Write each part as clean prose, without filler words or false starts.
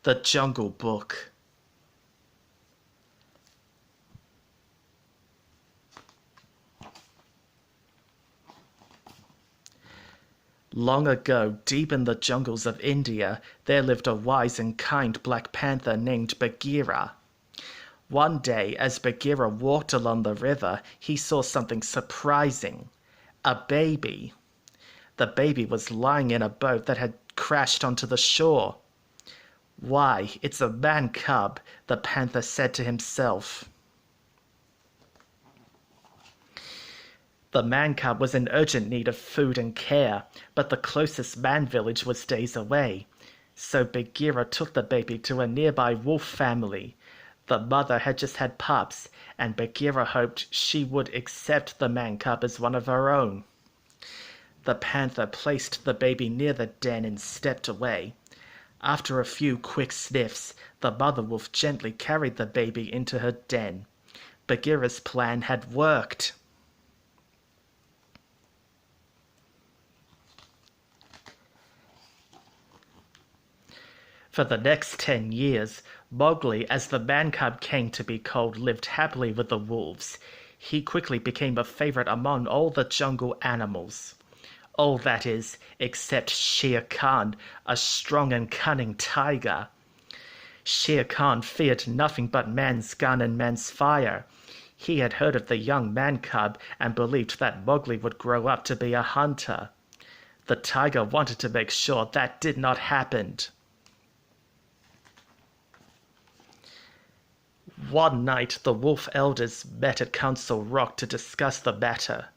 The Jungle Book. Long ago, deep in the jungles of India, there lived a wise and kind Black Panther named Bagheera. One day, as Bagheera walked along the river, he saw something surprising. A baby. The baby was lying in a boat that had crashed onto the shore. "Why, it's a man cub," the panther said to himself. The man cub was in urgent need of food and care, but the closest man village was days away. So Bagheera took the baby to a nearby wolf family. The mother had just had pups, and Bagheera hoped she would accept the man cub as one of her own. The panther placed the baby near the den and stepped away. After a few quick sniffs, the mother wolf gently carried the baby into her den. Bagheera's plan had worked. For the next 10 years, Mowgli, as the man cub came to be called, lived happily with the wolves. He quickly became a favorite among all the jungle animals. All that is, except Shere Khan, a strong and cunning tiger. Shere Khan feared nothing but man's gun and man's fire. He had heard of the young man cub and believed that Mowgli would grow up to be a hunter. The tiger wanted to make sure that did not happen. One night, the wolf elders met at Council Rock to discuss the matter.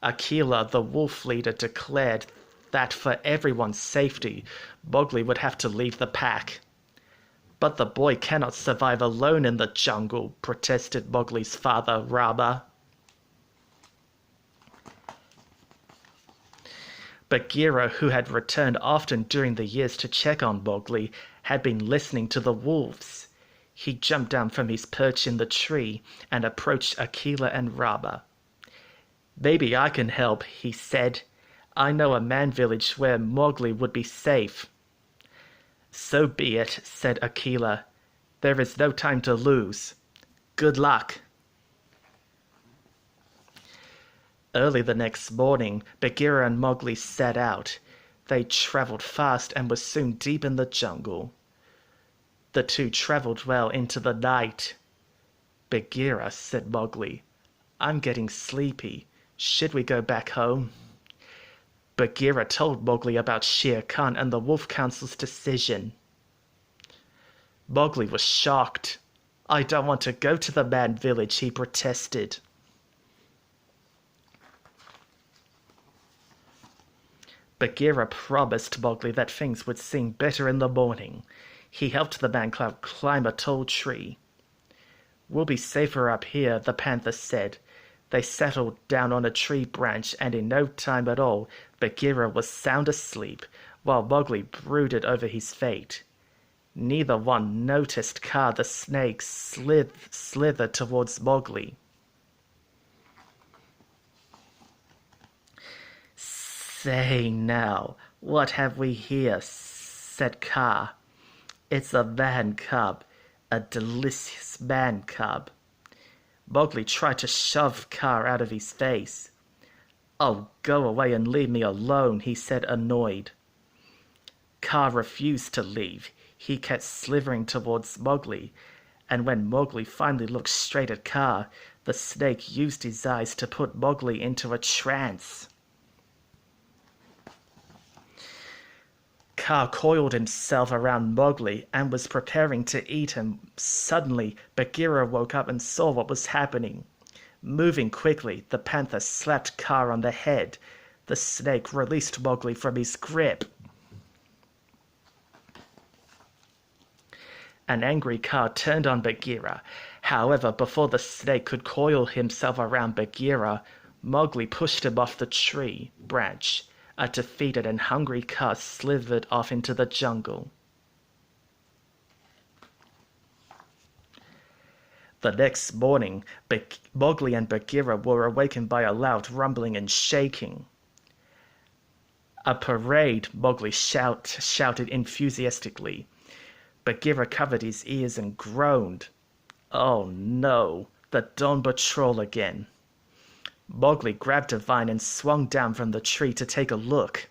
Akela, the wolf leader, declared that for everyone's safety, Mowgli would have to leave the pack. "But the boy cannot survive alone in the jungle," protested Mowgli's father, Rama. Bagheera, who had returned often during the years to check on Mowgli, had been listening to the wolves. He jumped down from his perch in the tree and approached Akela and Rama. "Maybe I can help," he said. "I know a man village where Mowgli would be safe." "So be it," said Akela. "There is no time to lose. Good luck." Early the next morning, Bagheera and Mowgli set out. They traveled fast and were soon deep in the jungle. The two traveled well into the night. "Bagheera," said Mowgli, "I'm getting sleepy. Should we go back home?" Bagheera told Mowgli about Shere Khan and the Wolf Council's decision. Mowgli was shocked. "I don't want to go to the man village," he protested. Bagheera promised Mowgli that things would seem better in the morning. He helped the man cub climb a tall tree. "We'll be safer up here," the panther said. They settled down on a tree branch, and in no time at all, Bagheera was sound asleep, while Mowgli brooded over his fate. Neither one noticed Kaa the snake slither towards Mowgli. "Say now, what have we here?" said Kaa. "It's a man cub, a delicious man cub." Mowgli tried to shove Kaa out of his face. "Oh, go away and leave me alone," he said, annoyed. Kaa refused to leave. He kept slithering towards Mowgli, and when Mowgli finally looked straight at Kaa, the snake used his eyes to put Mowgli into a trance. Kaa coiled himself around Mowgli and was preparing to eat him. Suddenly, Bagheera woke up and saw what was happening. Moving quickly, the panther slapped Kaa on the head. The snake released Mowgli from his grip. An angry Kaa turned on Bagheera. However, before the snake could coil himself around Bagheera, Mowgli pushed him off the tree branch. A defeated and hungry Kaa slithered off into the jungle. The next morning, Mowgli and Bagheera were awakened by a loud rumbling and shaking. "A parade!" Mowgli shouted enthusiastically. Bagheera covered his ears and groaned. Oh no, the Dawn Patrol again. Mowgli grabbed a vine and swung down from the tree to take a look.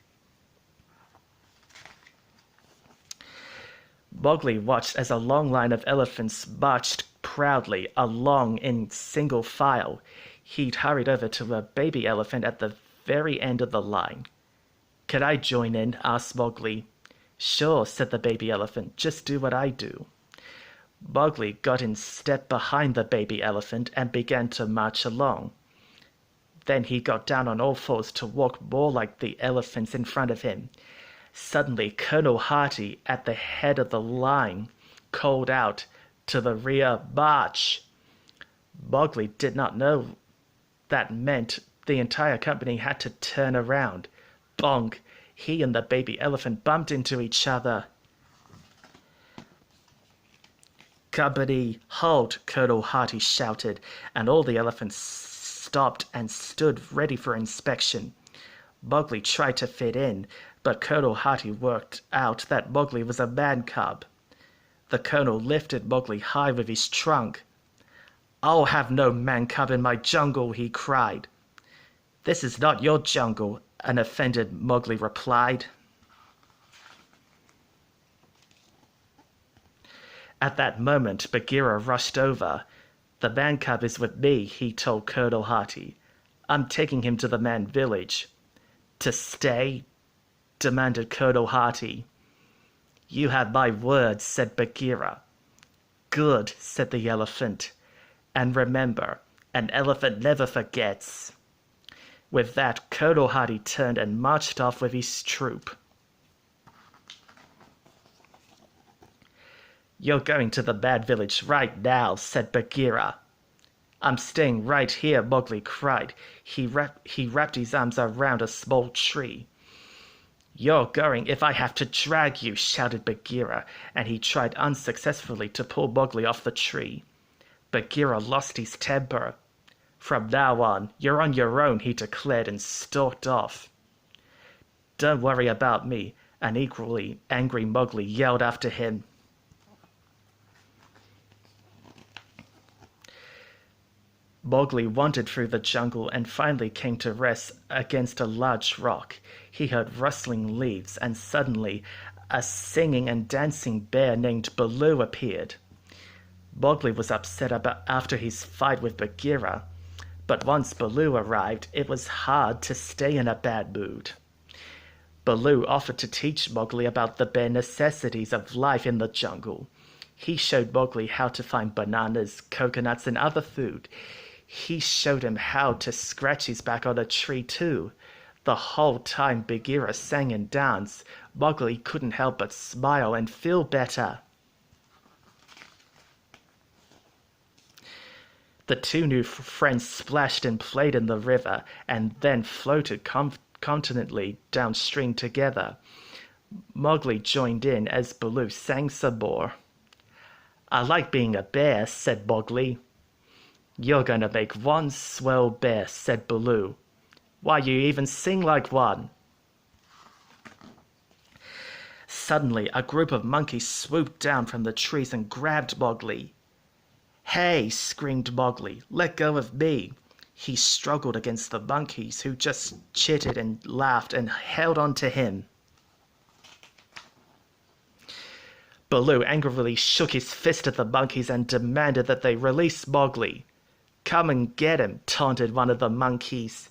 Mowgli watched as a long line of elephants marched proudly along in single file. He'd hurried over to a baby elephant at the very end of the line. "Could I join in?" asked Mowgli. "Sure," said the baby elephant. "Just do what I do." Mowgli got in step behind the baby elephant and began to march along. Then he got down on all fours to walk more like the elephants in front of him. Suddenly, Colonel Hathi, at the head of the line, called out to the rear, "March!" Mowgli did not know that meant the entire company had to turn around. Bonk! He and the baby elephant bumped into each other. "Company, halt!" Colonel Hathi shouted, and all the elephants stopped and stood ready for inspection. Mowgli tried to fit in, but Colonel Hathi worked out that Mowgli was a man cub. The colonel lifted Mowgli high with his trunk. "I'll have no man cub in my jungle," he cried. "This is not your jungle," an offended Mowgli replied. At that moment, Bagheera rushed over. "The man cub is with me," he told Colonel Hathi. "I'm taking him to the man village." "To stay?" demanded Colonel Hathi. "You have my word," said Bagheera. "Good," said the elephant. "And remember, an elephant never forgets." With that, Colonel Hathi turned and marched off with his troop. "You're going to the bad village right now," said Bagheera. "I'm staying right here," Mowgli cried. He wrapped his arms around a small tree. "You're going if I have to drag you," shouted Bagheera, and he tried unsuccessfully to pull Mowgli off the tree. Bagheera lost his temper. "From now on, you're on your own," he declared and stalked off. "Don't worry about me," an equally angry Mowgli yelled after him. Mowgli wandered through the jungle and finally came to rest against a large rock. He heard rustling leaves, and suddenly a singing and dancing bear named Baloo appeared. Mowgli was upset after his fight with Bagheera, but once Baloo arrived, it was hard to stay in a bad mood. Baloo offered to teach Mowgli about the bare necessities of life in the jungle. He showed Mowgli how to find bananas, coconuts, and other food. He showed him how to scratch his back on a tree too. The whole time Bagheera sang and danced, Mowgli couldn't help but smile and feel better. The two new friends splashed and played in the river and then floated confidently downstream together. Mowgli joined in as Baloo sang some more. "I like being a bear," said Mowgli. "You're going to make one swell bear," said Baloo. "Why, you even sing like one." Suddenly, a group of monkeys swooped down from the trees and grabbed Mowgli. "Hey!" screamed Mowgli. "Let go of me!" He struggled against the monkeys, who just chittered and laughed and held on to him. Baloo angrily shook his fist at the monkeys and demanded that they release Mowgli. "Come and get him," taunted one of the monkeys.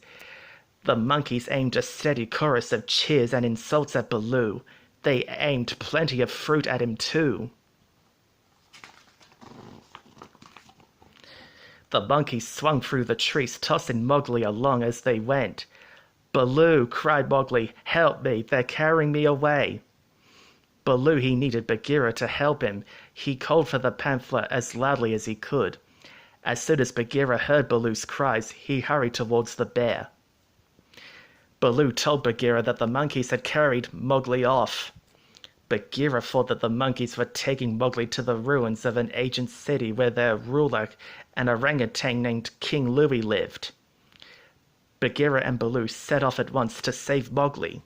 The monkeys aimed a steady chorus of cheers and insults at Baloo. They aimed plenty of fruit at him too. The monkeys swung through the trees, tossing Mowgli along as they went. "Baloo!" cried Mowgli. "Help me! They're carrying me away!" Baloo, he needed Bagheera to help him. He called for the panther as loudly as he could. As soon as Bagheera heard Baloo's cries, he hurried towards the bear. Baloo told Bagheera that the monkeys had carried Mowgli off. Bagheera thought that the monkeys were taking Mowgli to the ruins of an ancient city where their ruler, an orangutan named King Louie, lived. Bagheera and Baloo set off at once to save Mowgli.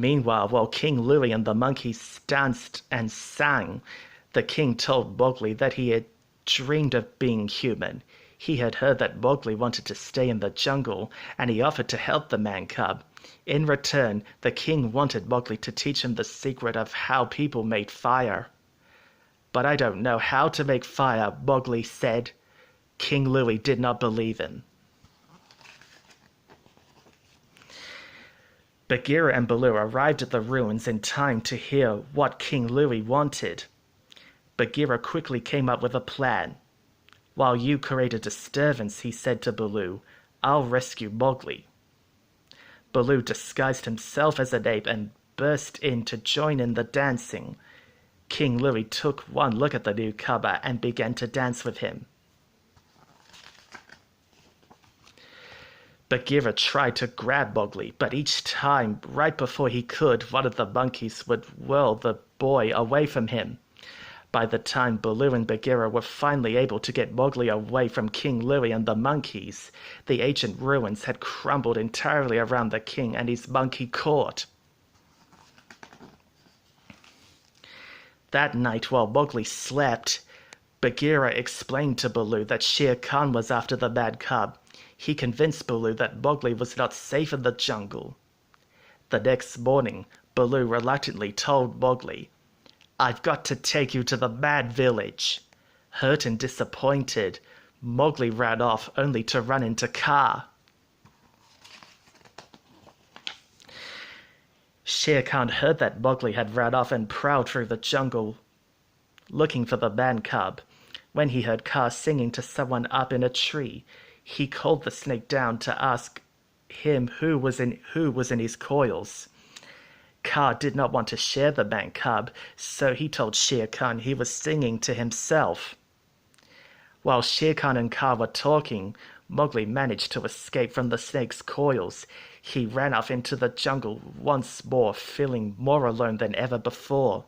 Meanwhile, while King Louie and the monkeys danced and sang, the king told Mowgli that he had dreamed of being human. He had heard that Mowgli wanted to stay in the jungle, and he offered to help the man-cub. In return, the king wanted Mowgli to teach him the secret of how people made fire. "But I don't know how to make fire," Mowgli said. King Louie did not believe him. Bagheera and Baloo arrived at the ruins in time to hear what King Louie wanted. Bagheera quickly came up with a plan. "While you create a disturbance," he said to Baloo, "I'll rescue Mowgli." Baloo disguised himself as an ape and burst in to join in the dancing. King Louie took one look at the newcomer and began to dance with him. Bagheera tried to grab Mowgli, but each time, right before he could, one of the monkeys would whirl the boy away from him. By the time Baloo and Bagheera were finally able to get Mowgli away from King Louie and the monkeys, the ancient ruins had crumbled entirely around the king and his monkey court. That night, while Mowgli slept, Bagheera explained to Baloo that Shere Khan was after the mad cub. He convinced Baloo that Mowgli was not safe in the jungle. The next morning, Baloo reluctantly told Mowgli, "I've got to take you to the mad village." Hurt and disappointed, Mowgli ran off only to run into Kaa. Shere Khan heard that Mowgli had run off and prowled through the jungle looking for the man cub. When he heard Kaa singing to someone up in a tree, he called the snake down to ask him who was in his coils. Kaa did not want to share the man cub, so he told Shere Khan he was singing to himself. While Shere Khan and Kaa were talking, Mowgli managed to escape from the snake's coils. He ran off into the jungle once more, feeling more alone than ever before.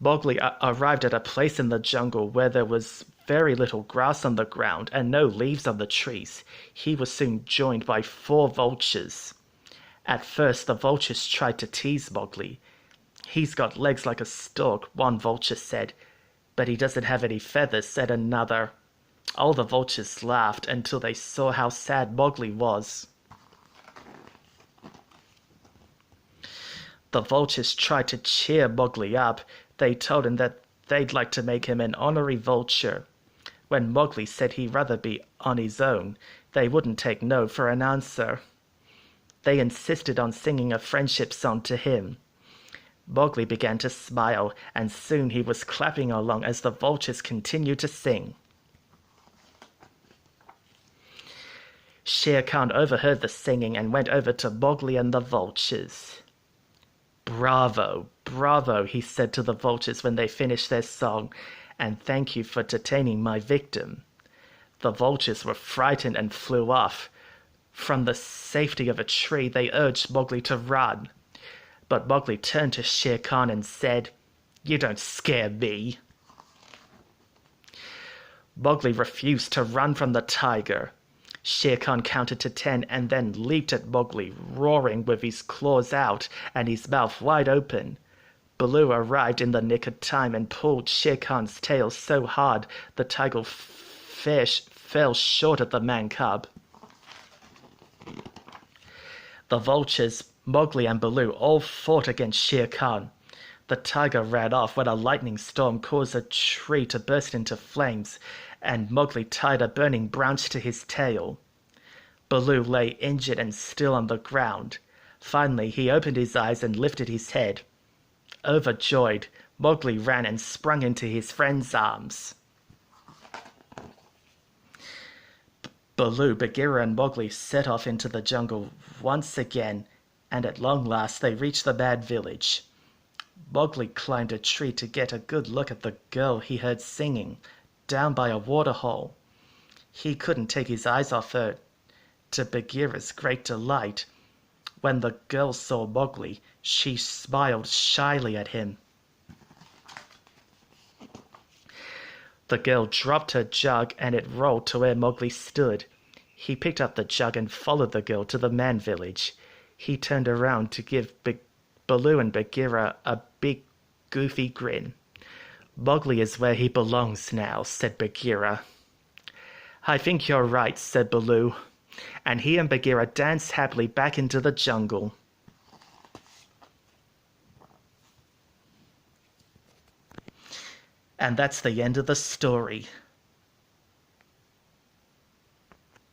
Mowgli arrived at a place in the jungle where there was very little grass on the ground and no leaves on the trees. He was soon joined by 4 vultures. At first, the vultures tried to tease Mowgli. "He's got legs like a stork," one vulture said. "But he doesn't have any feathers," said another. All the vultures laughed until they saw how sad Mowgli was. The vultures tried to cheer Mowgli up. They told him that they'd like to make him an honorary vulture. When Mowgli said he'd rather be on his own, they wouldn't take no for an answer. They insisted on singing a friendship song to him. Mowgli began to smile, and soon he was clapping along as the vultures continued to sing. Shere Khan overheard the singing and went over to Mowgli and the vultures. "Bravo, bravo," he said to the vultures when they finished their song, "and thank you for detaining my victim." The vultures were frightened and flew off. From the safety of a tree, they urged Mowgli to run. But Mowgli turned to Shere Khan and said, "You don't scare me." Mowgli refused to run from the tiger. Shere Khan counted to 10 and then leaped at Mowgli, roaring with his claws out and his mouth wide open. Baloo arrived in the nick of time and pulled Shere Khan's tail so hard the tiger fell short of the man-cub. The vultures, Mowgli and Baloo all fought against Shere Khan. The tiger ran off when a lightning storm caused a tree to burst into flames, and Mowgli tied a burning branch to his tail. Baloo lay injured and still on the ground. Finally, he opened his eyes and lifted his head. Overjoyed, Mowgli ran and sprung into his friend's arms. Baloo, Bagheera and Mowgli set off into the jungle once again, and at long last they reached the mad village. Mowgli climbed a tree to get a good look at the girl he heard singing, down by a waterhole. He couldn't take his eyes off her, to Bagheera's great delight. When the girl saw Mowgli, she smiled shyly at him. The girl dropped her jug and it rolled to where Mowgli stood. He picked up the jug and followed the girl to the man village. He turned around to give Baloo and Bagheera a big, goofy grin. "Mowgli is where he belongs now," said Bagheera. "I think you're right," said Baloo. And he and Bagheera danced happily back into the jungle. And that's the end of the story.